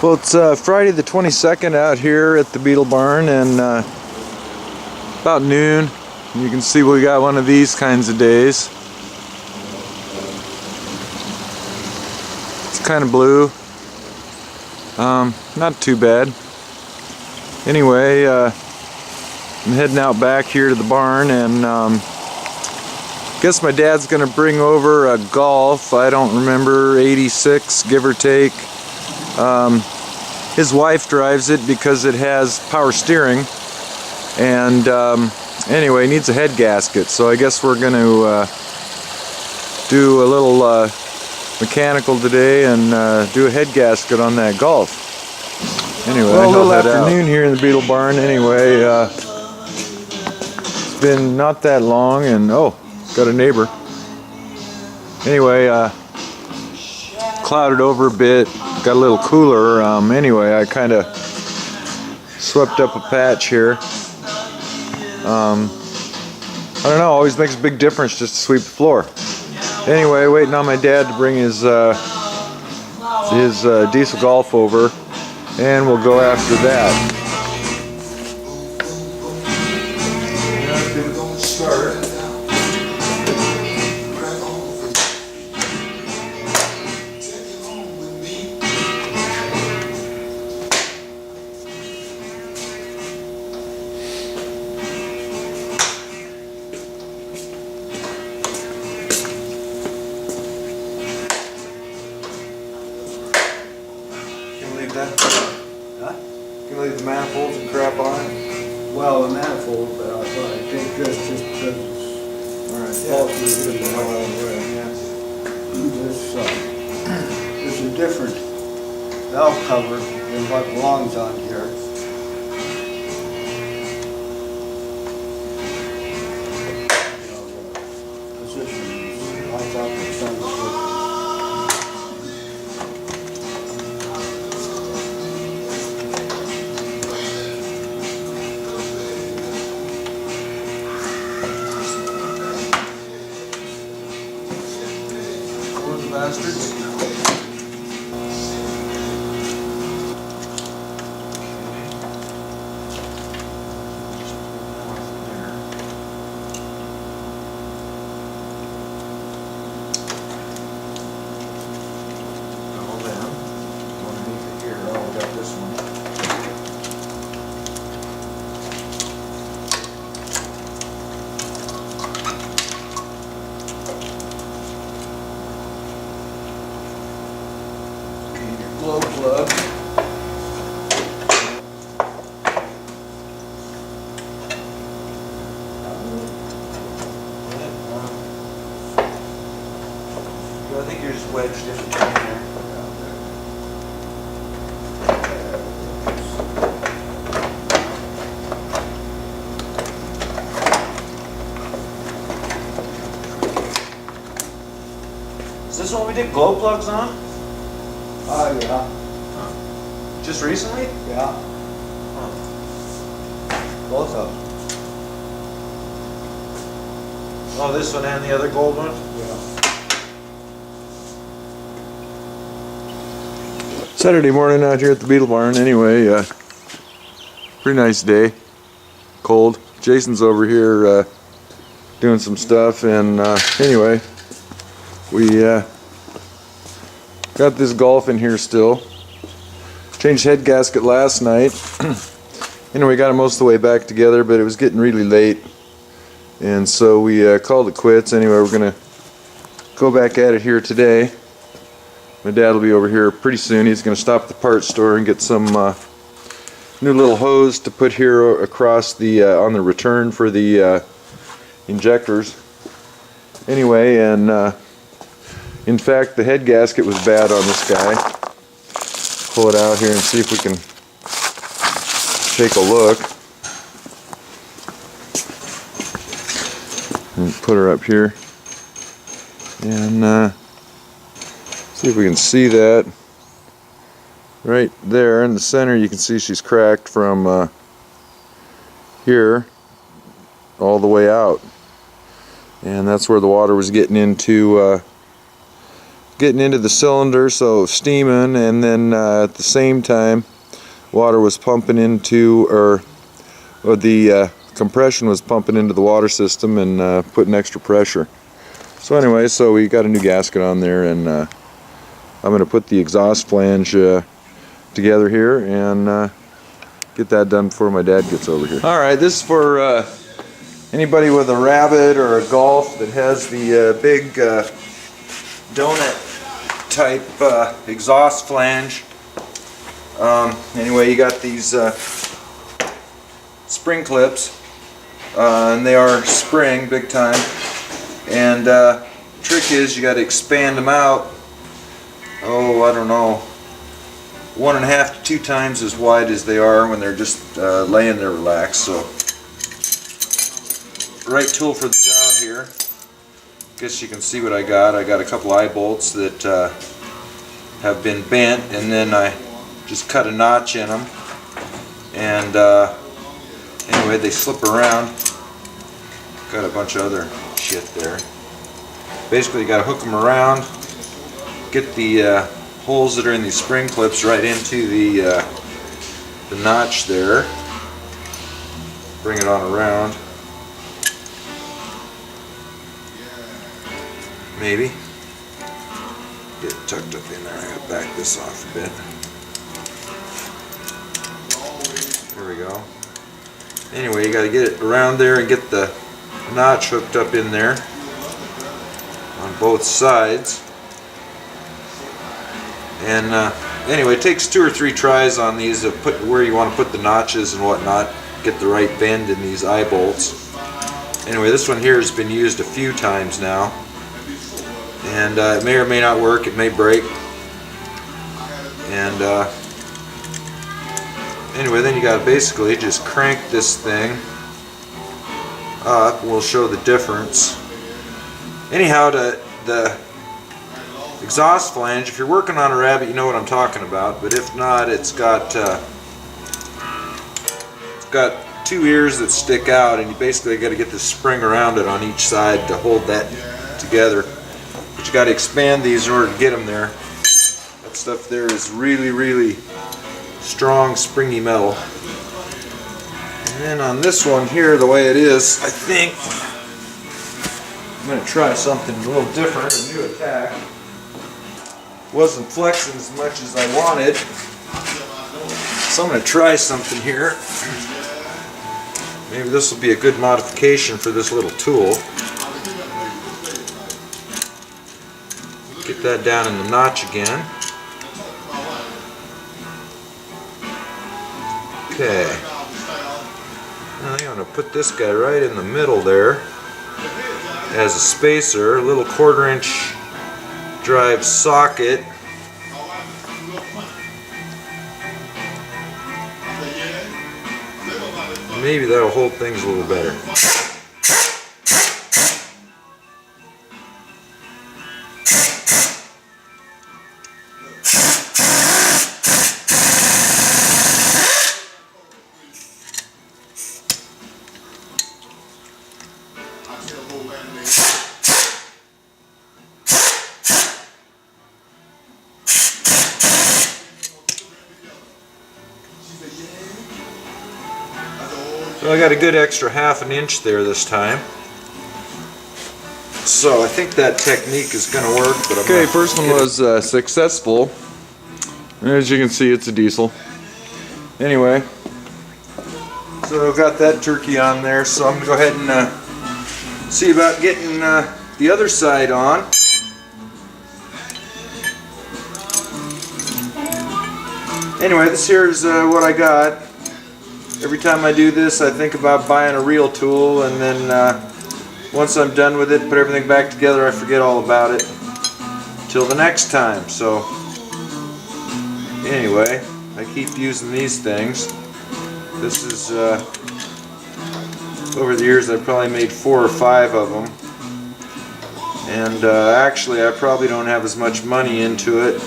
Well, it's Friday the 22nd out here at the Beetle Barn, and about noon. You can see we got one of these kinds of days. It's kind of blue. Not too bad. Anyway, I'm heading out back here to the barn, and guess my dad's gonna bring over a Golf. I don't remember, 86 give or take. His wife drives it because it has power steering, and anyway, needs a head gasket, so I guess we're going to do a little mechanical today and do a head gasket on that Golf. Anyway, well, a little afternoon here in the Beetle Barn. Anyway, it's been not that long, and oh, got a neighbor. Anyway, clouded over a bit, got a little cooler. Anyway, I kind of swept up a patch here. I don't know, always makes a big difference just to sweep the floor. Anyway, waiting on my dad to bring his diesel Golf over, and we'll go after that. Huh? You can leave the manifolds and crap on it? Well, the manifold, but I think this just because it's faulty. There's a different valve cover than what belongs on here. Positions, I thought the sun was good. Bastards. Glow plug. I think you're just wedged in between there. Is this one we did glow plugs on? Oh, yeah. Just recently? Yeah. Huh. Both of them. Oh, this one and the other gold one? Yeah. Saturday morning out here at the Beetle Barn. Anyway, pretty nice day. Cold. Jason's over here doing some stuff, and anyway, we got this Golf in here still. Changed head gasket last night. Anyway, got it most of the way back together, but it was getting really late, and so we called it quits. Anyway, we're gonna go back at it here today. My dad will be over here pretty soon. He's gonna stop at the parts store and get some new little hose to put here across the on the return for the injectors. Anyway, and in fact, the head gasket was bad on this guy. Pull it out here and see if we can take a look. And put her up here. And see if we can see that. Right there in the center, you can see she's cracked from here all the way out. And that's where the water was getting into getting into the cylinder, so steaming, and then at the same time water was pumping into, or the compression was pumping into the water system and putting extra pressure. So anyway, so we got a new gasket on there, and I'm going to put the exhaust flange together here and get that done before my dad gets over here. Alright, this is for anybody with a Rabbit or a Golf that has the big donut type exhaust flange. Anyway, you got these spring clips, and they are spring big time, and trick is you got to expand them out, I don't know, 1.5 to 2 times as wide as they are when they're just laying there relaxed. So right tool for the job here. Guess you can see what I got. I got a couple eye bolts that have been bent, and then I just cut a notch in them, and anyway, they slip around. Got a bunch of other shit there. Basically you got to hook them around, get the holes that are in these spring clips right into the notch there, bring it on around, maybe get it tucked up in there. I gotta back this off a bit. There we go. Anyway, you got to get it around there and get the notch hooked up in there on both sides. And anyway, it takes 2 or 3 tries on these to put where you want to put the notches and whatnot, get the right bend in these eye bolts. Anyway, this one here has been used a few times now, and it may or may not work, it may break. And anyway, then you got to basically just crank this thing up. We'll show the difference. Anyhow, the exhaust flange, if you're working on a Rabbit, you know what I'm talking about, but if not, it's got 2 ears that stick out, and you basically got to get this spring around it on each side to hold that together. But you got to expand these in order to get them there. That stuff there is really, really strong, springy metal. And then on this one here, the way it is, I think I'm going to try something a little different, a new attack. Wasn't flexing as much as I wanted, so I'm going to try something here. Maybe this will be a good modification for this little tool. Get that down in the notch again. Okay. Now I'm going to put this guy right in the middle there as a spacer, a little 1/4 inch drive socket. Maybe that'll hold things a little better. So I got a good extra 1/2 inch there this time. So I think that technique is going to work. But okay, first one was successful. As you can see, it's a diesel. Anyway, so I've got that turkey on there, so I'm going to go ahead and see about getting the other side on. Anyway, this here is what I got. Every time I do this, I think about buying a real tool, and then once I'm done with it, put everything back together, I forget all about it till the next time. So anyway, I keep using these things. This is over the years I've probably made 4 or 5 of them, and actually I probably don't have as much money into it,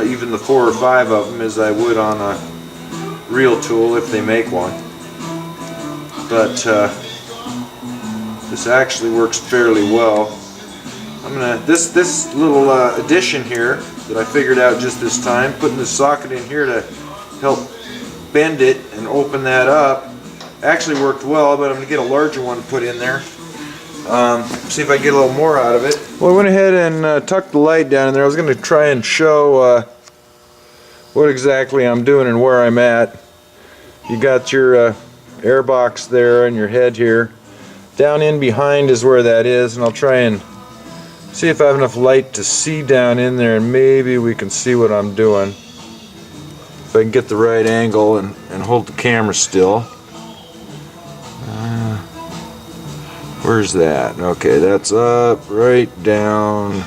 even the 4 or 5 of them, as I would on a real tool if they make one. But this actually works fairly well. I'm I'm gonna this little addition here that I figured out just this time, putting the socket in here to help bend it and open that up, actually worked well. But I'm gonna get a larger one to put in there. See if I can get a little more out of it. Well, I went ahead and tucked the light down in there. I was going to try and show what exactly I'm doing and where I'm at. You got your air box there and your head here. Down in behind is where that is, and I'll try and see if I have enough light to see down in there, and maybe we can see what I'm doing. If I can get the right angle and hold the camera still. Where's that? Okay, that's up, right down,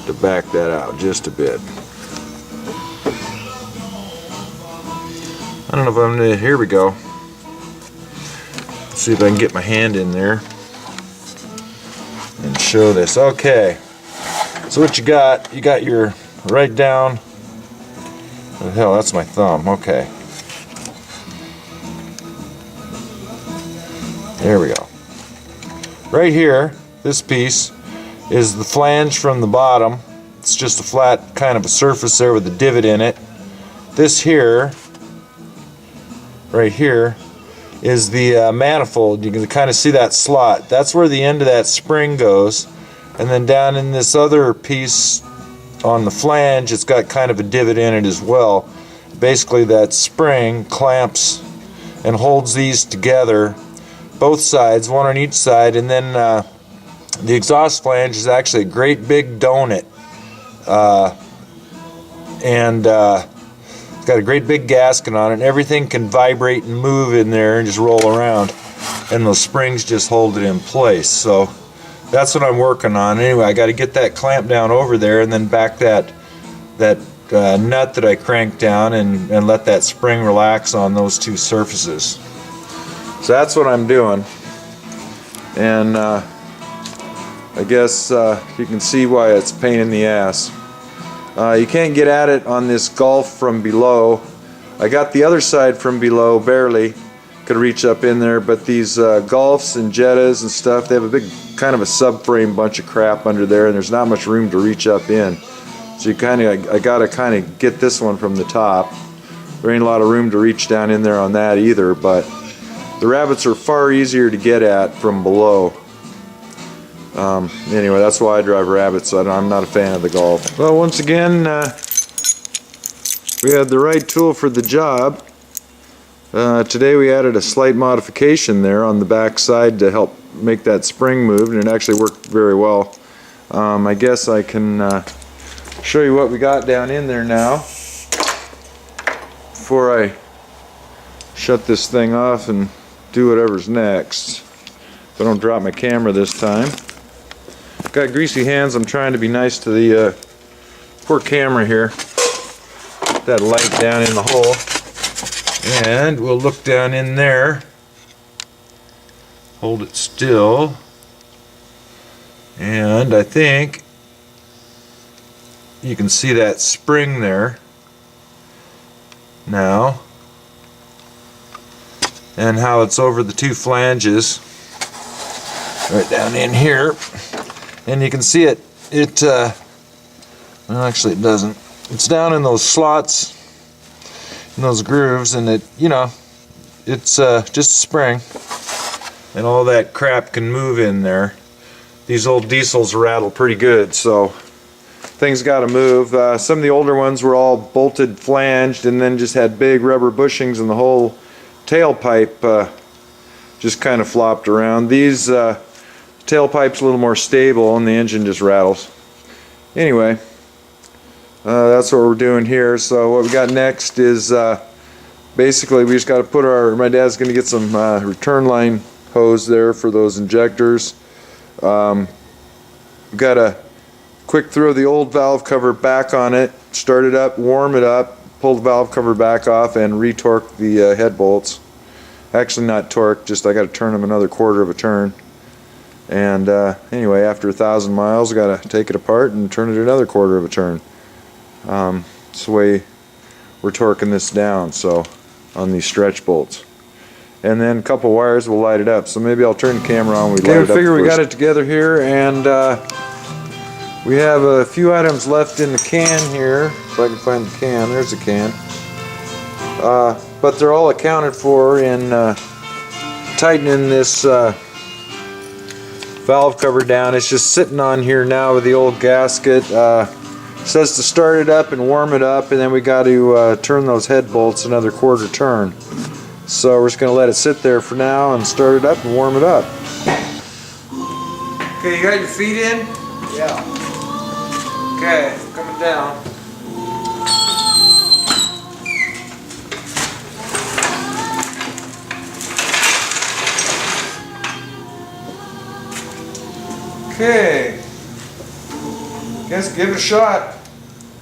to back that out just a bit. I don't know if I'm gonna, here we go. Let's see if I can get my hand in there and show this. Okay, so what you got your right down, what the hell, that's my thumb, okay. There we go. Right here, this piece is the flange from the bottom. It's just a flat kind of a surface there with a divot in it. This here, right here, is the manifold. You can kind of see that slot. That's where the end of that spring goes. And then down in this other piece on the flange, it's got kind of a divot in it as well. Basically, that spring clamps and holds these together, both sides, one on each side, and then the exhaust flange is actually a great big donut, and it's got a great big gasket on it, and everything can vibrate and move in there and just roll around, and those springs just hold it in place. So that's what I'm working on. Anyway, I got to get that clamp down over there and then back that nut that I cranked down and let that spring relax on those two surfaces. So that's what I'm doing, and I guess you can see why it's a pain in the ass. You can't get at it on this gulf from below. I got the other side from below, barely could reach up in there, but these gulfs and jettas and stuff, they have a big kind of a subframe bunch of crap under there, and there's not much room to reach up in. So I gotta kind of get this one from the top. There ain't a lot of room to reach down in there on that either, but the rabbits are far easier to get at from below. Anyway, that's why I drive rabbits. I'm not a fan of the Golf. Well, once again, we had the right tool for the job. Today we added a slight modification there on the back side to help make that spring move, and it actually worked very well. I guess I can show you what we got down in there now before I shut this thing off and do whatever's next. If I don't drop my camera this time. Got greasy hands. I'm trying to be nice to the poor camera here. Put that light down in the hole, and we'll look down in there. Hold it still, and I think you can see that spring there now, and how it's over the two flanges right down in here, and you can see it well, actually it doesn't, it's down in those slots, in those grooves, and it, you know, it's just a spring, and all that crap can move in there. These old diesels rattle pretty good, so things got to move. Some of the older ones were all bolted flanged and then just had big rubber bushings, and the whole tailpipe just kind of flopped around. These tailpipe's a little more stable, and the engine just rattles. Anyway, that's what we're doing here. So what we got next is basically we just got to put my dad's going to get some return line hose there for those injectors. We've got to quick throw the old valve cover back on it, start it up, warm it up, pull the valve cover back off, and retorque the head bolts. Actually not torque, just I got to turn them another quarter of a turn. And anyway, after 1,000 miles I got to take it apart and turn it another quarter of a turn. That's the way we're torquing this down, so on these stretch bolts. And then a couple wires will light it up, so maybe I'll turn the camera on. We figure we got it together here, and We have a few items left in the can here, if I can find the can. There's a can. But they're all accounted for in tightening this valve cover down. It's just sitting on here now with the old gasket. Says to start it up and warm it up, and then we got to turn those head bolts another quarter turn. So we're just going to let it sit there for now and start it up and warm it up. Okay, you got your feet in? Yeah. Okay, coming down. Okay. Guess give it a shot.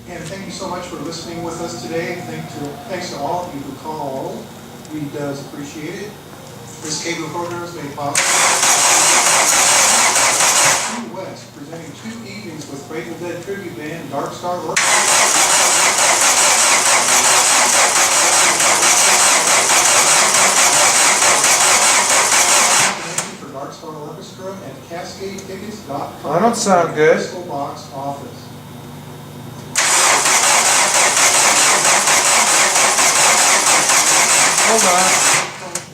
And thank you so much for listening with us today. Thanks to all of you who called. We does appreciate it. This cable program is made possible. True West, presenting 2 evenings with Break the Dead tribute band Dark Star Orchestra. For Dark Star Orchestra at CascadeTickets.com. I don't sound good. Box office. Hold on.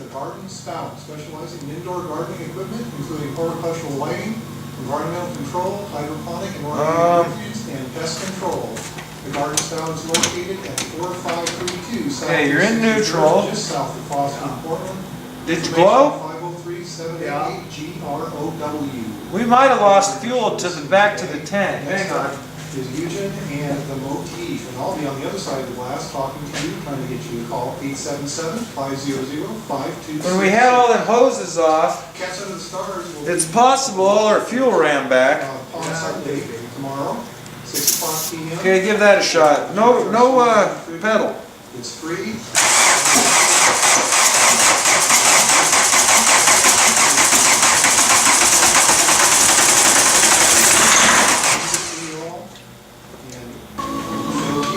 The Garden Spout, specializing in indoor gardening equipment, including horticultural lighting, environmental control, hydroponic and organic refuse, and pest control. The Garden Spout is located at 4532 South. Okay, you're in neutral. Just south of Boston, Portland. Did you blow? 503-788-GROW. We might have lost fuel to the back to the tank. Hang on. Is Eugen and the motif, and I'll be on the other side of the glass talking to you, trying to get you to call 877-500-5266. When we had all the hoses off, Cats Under the Stars will it's possible all our fuel ran back. on Sunday, tomorrow, 6 o'clock p.m. Okay, give that a shot. No pedal. It's free.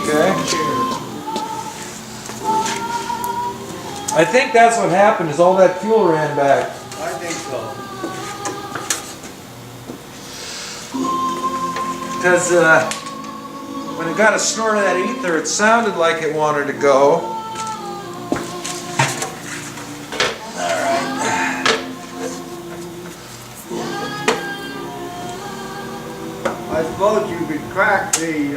Okay. I think that's what happened, is all that fuel ran back. I think so. Because when it got a snort of that ether, it sounded like it wanted to go. I suppose you could crack the,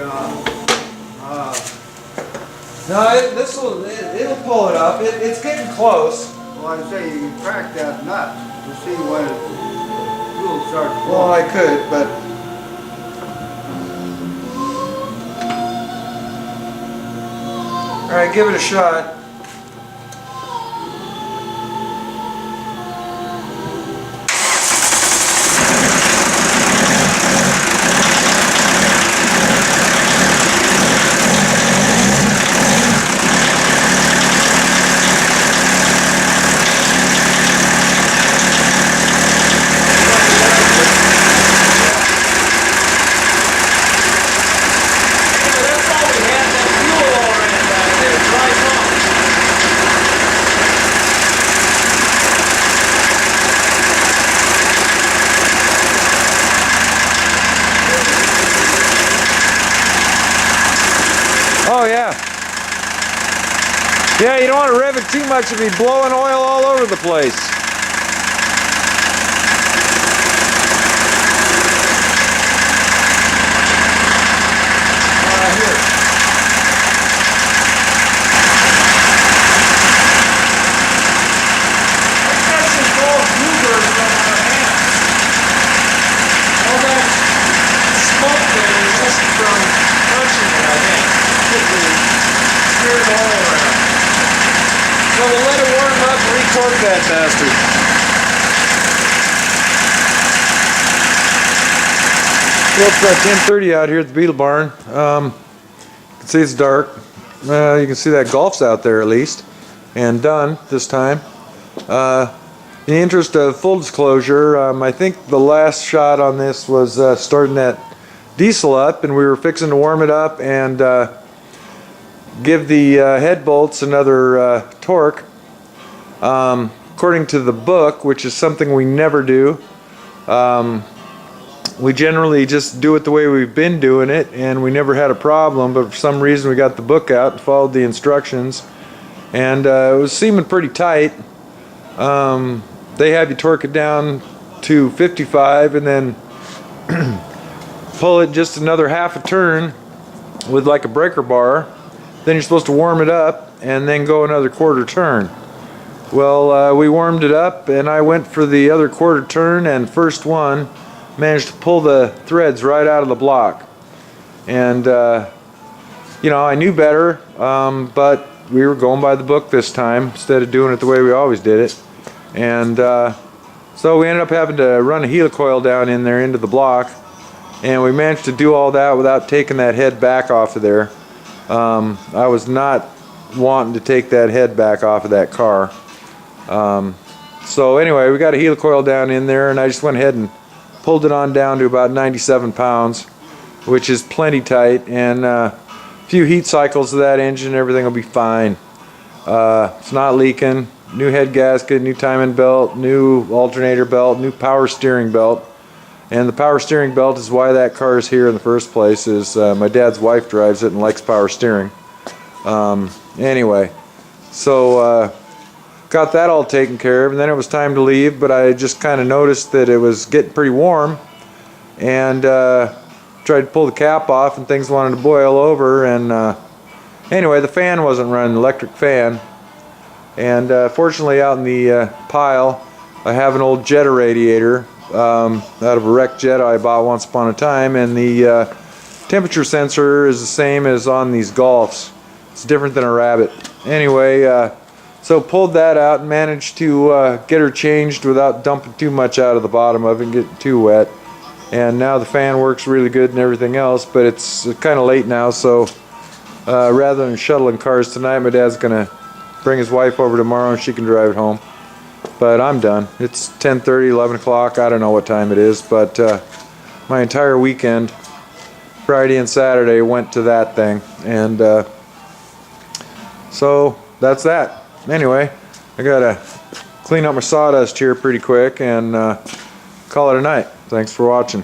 No, it'll pull it up. It's getting close. well, I say you can crack that nut to see when the fuel starts Well, flowing. I could, but all right, give it a shot. Oh yeah. Yeah, you don't want to rev it too much, it'll be blowing oil all over the place. Here. I've got some gold bluebirds on our hands. All that smoke there is just from touching it, I think. Smeared all around. So we'll let it warm up and retorque that bastard. Well, it's 10:30 out here at the Beetle Barn. You can see it's dark. You can see that golf's out there at least, and done this time. In the interest of full disclosure, I think the last shot on this was starting that diesel up, and we were fixing to warm it up and give the head bolts another torque. According to the book, which is something we never do, we generally just do it the way we've been doing it, and we never had a problem, but for some reason we got the book out and followed the instructions, and it was seeming pretty tight. They have you torque it down to 55 and then pull it just another half a turn with like a breaker bar. Then you're supposed to warm it up and then go another quarter turn. Well, we warmed it up and I went for the other quarter turn, and first one managed to pull the threads right out of the block. And you know, I knew better, but we were going by the book this time instead of doing it the way we always did it. And so we ended up having to run a helicoil down in there into the block, and we managed to do all that without taking that head back off of there. I was not wanting to take that head back off of that car. So anyway, we got a helicoil down in there, and I just went ahead and pulled it on down to about 97 pounds, which is plenty tight, and a few heat cycles of that engine, everything will be fine. It's not leaking. New head gasket, new timing belt, new alternator belt, new power steering belt. And the power steering belt is why that car is here in the first place. Is my dad's wife drives it and likes power steering. Anyway, so got that all taken care of, and then it was time to leave, but I just kind of noticed that it was getting pretty warm, and tried to pull the cap off and things wanted to boil over, and anyway, the fan wasn't running, the electric fan. And fortunately, out in the pile, I have an old Jetta radiator out of a wrecked Jetta I bought once upon a time, and the temperature sensor is the same as on these Golfs. It's different than a Rabbit. Anyway, so pulled that out and managed to get her changed without dumping too much out of the bottom of it and getting too wet. And now the fan works really good and everything else, but it's kind of late now, so rather than shuttling cars tonight, my dad's going to bring his wife over tomorrow and she can drive it home. But I'm done. It's 10:30, 11 o'clock. I don't know what time it is, but my entire weekend, Friday and Saturday, went to that thing. And so that's that. Anyway, I gotta clean up my sawdust here pretty quick and call it a night. Thanks for watching.